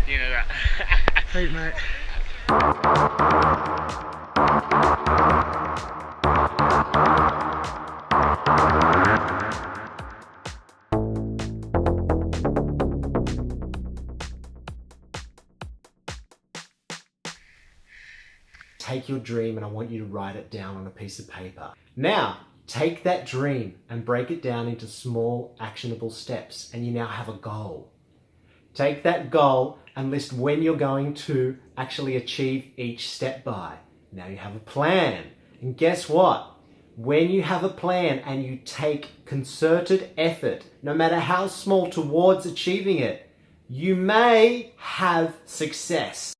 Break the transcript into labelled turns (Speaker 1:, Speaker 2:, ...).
Speaker 1: You know that.
Speaker 2: Sweet, mate.
Speaker 3: Take your dream and I want you to write it down on a piece of paper. Now, take that dream and break it down into small, actionable steps, and you now have a goal. Take that goal and list when you're going to actually achieve each step by. Now you have a plan. And guess what? When you have a plan and you take concerted effort, no matter how small, towards achieving it, you may have success.